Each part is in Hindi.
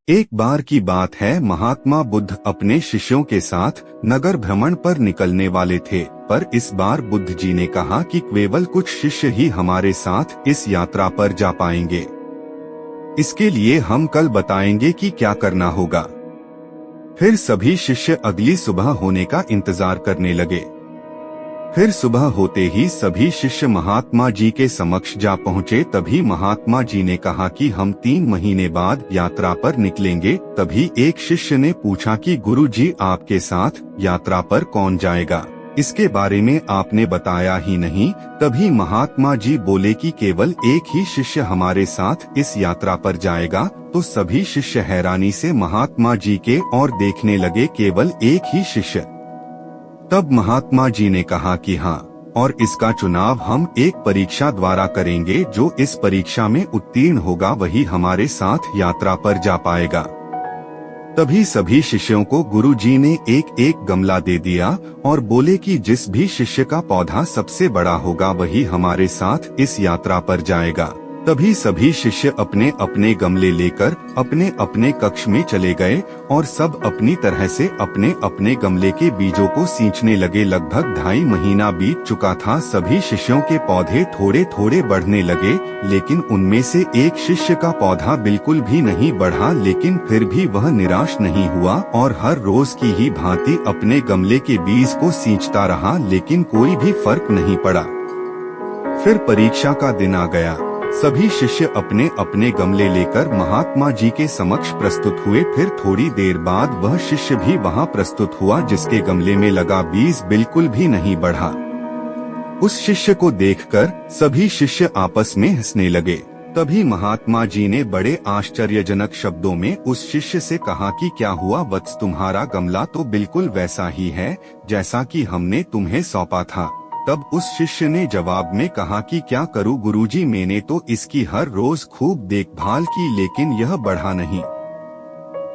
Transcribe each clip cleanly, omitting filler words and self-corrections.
एक बार की बात है, महात्मा बुद्ध अपने शिष्यों के साथ नगर भ्रमण पर निकलने वाले थे, पर इस बार बुद्ध जी ने कहा कि केवल कुछ शिष्य ही हमारे साथ इस यात्रा पर जा पाएंगे। इसके लिए हम कल बताएंगे कि क्या करना होगा। फिर सभी शिष्य अगली सुबह होने का इंतजार करने लगे। फिर सुबह होते ही सभी शिष्य महात्मा जी के समक्ष जा पहुँचे। तभी महात्मा जी ने कहा कि हम 3 महीने बाद यात्रा पर निकलेंगे। तभी एक शिष्य ने पूछा कि गुरु जी, आपके साथ यात्रा पर कौन जाएगा? इसके बारे में आपने बताया ही नहीं। तभी महात्मा जी बोले कि केवल एक ही शिष्य हमारे साथ इस यात्रा पर जाएगा। तो सभी शिष्य हैरानी से महात्मा जी के ओर देखने लगे, केवल एक ही शिष्य। तब महात्मा जी ने कहा कि हाँ, और इसका चुनाव हम एक परीक्षा द्वारा करेंगे। जो इस परीक्षा में उत्तीर्ण होगा वही हमारे साथ यात्रा पर जा पाएगा। तभी सभी शिष्यों को गुरु जी ने एक एक गमला दे दिया और बोले कि जिस भी शिष्य का पौधा सबसे बड़ा होगा वही हमारे साथ इस यात्रा पर जाएगा। तभी सभी शिष्य अपने अपने गमले लेकर अपने अपने कक्ष में चले गए और सब अपनी तरह से अपने अपने गमले के बीजों को सींचने लगे। लगभग 2.5 महीना बीत चुका था। सभी शिष्यों के पौधे थोड़े थोड़े बढ़ने लगे, लेकिन उनमें से एक शिष्य का पौधा बिल्कुल भी नहीं बढ़ा। लेकिन फिर भी वह निराश नहीं हुआ और हर रोज की ही भांति अपने गमले के बीज को सींचता रहा, लेकिन कोई भी फर्क नहीं पड़ा। फिर परीक्षा का दिन आ गया। सभी शिष्य अपने अपने गमले लेकर महात्मा जी के समक्ष प्रस्तुत हुए। फिर थोड़ी देर बाद वह शिष्य भी वहां प्रस्तुत हुआ जिसके गमले में लगा बीज बिल्कुल भी नहीं बढ़ा। उस शिष्य को देखकर सभी शिष्य आपस में हंसने लगे। तभी महात्मा जी ने बड़े आश्चर्यजनक शब्दों में उस शिष्य से कहा कि क्या हुआ वत्स, तुम्हारा गमला तो बिल्कुल वैसा ही है जैसा कि हमने तुम्हें सौंपा था। तब उस शिष्य ने जवाब में कहा कि क्या करूं गुरुजी, मैंने तो इसकी हर रोज खूब देखभाल की लेकिन यह बढ़ा नहीं।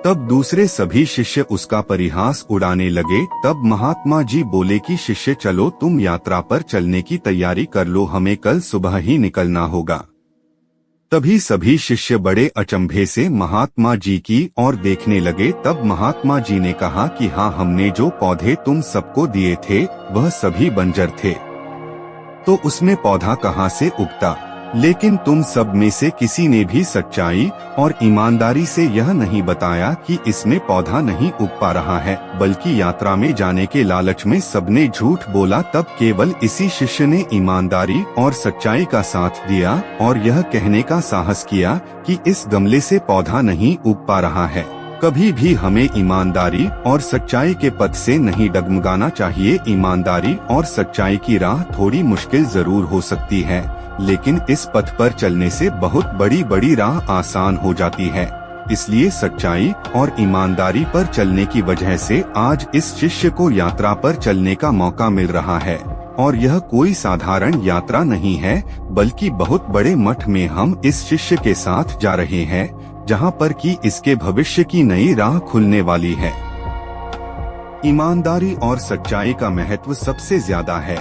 तब दूसरे सभी शिष्य उसका परिहास उड़ाने लगे। तब महात्मा जी बोले कि शिष्य, चलो तुम यात्रा पर चलने की तैयारी कर लो, हमें कल सुबह ही निकलना होगा। तभी सभी शिष्य बड़े अचंभे से महात्मा जी की ओर देखने लगे। तब महात्मा जी ने कहा कि हाँ, हमने जो पौधे तुम सबको दिए थे वह सभी बंजर थे, तो उसमें पौधा कहाँ से उगता? लेकिन तुम सब में से किसी ने भी सच्चाई और ईमानदारी से यह नहीं बताया कि इसमें पौधा नहीं उग पा रहा है, बल्कि यात्रा में जाने के लालच में सबने झूठ बोला। तब केवल इसी शिष्य ने ईमानदारी और सच्चाई का साथ दिया और यह कहने का साहस किया कि इस गमले से पौधा नहीं उग पा रहा है। कभी भी हमें ईमानदारी और सच्चाई के पथ से नहीं डगमगाना चाहिए। ईमानदारी और सच्चाई की राह थोड़ी मुश्किल जरूर हो सकती है, लेकिन इस पथ पर चलने से बहुत बड़ी बड़ी राह आसान हो जाती है। इसलिए सच्चाई और ईमानदारी पर चलने की वजह से आज इस शिष्य को यात्रा पर चलने का मौका मिल रहा है। और यह कोई साधारण यात्रा नहीं है, बल्कि बहुत बड़े मठ में हम इस शिष्य के साथ जा रहे हैं, जहां पर कि इसके भविष्य की नई राह खुलने वाली है। ईमानदारी और सच्चाई का महत्व सबसे ज्यादा है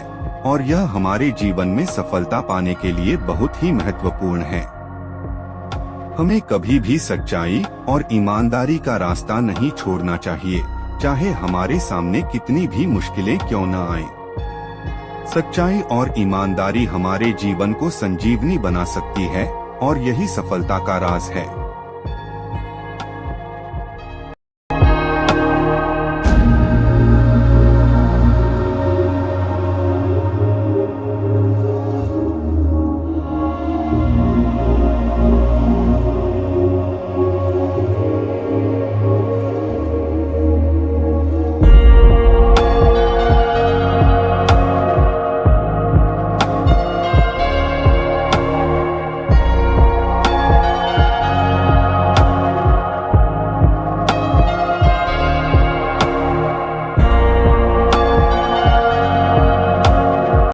और यह हमारे जीवन में सफलता पाने के लिए बहुत ही महत्वपूर्ण है। हमें कभी भी सच्चाई और ईमानदारी का रास्ता नहीं छोड़ना चाहिए, चाहे हमारे सामने कितनी भी मुश्किलें क्यों न आएं। सच्चाई और ईमानदारी हमारे जीवन को संजीवनी बना सकती है और यही सफलता का राज है।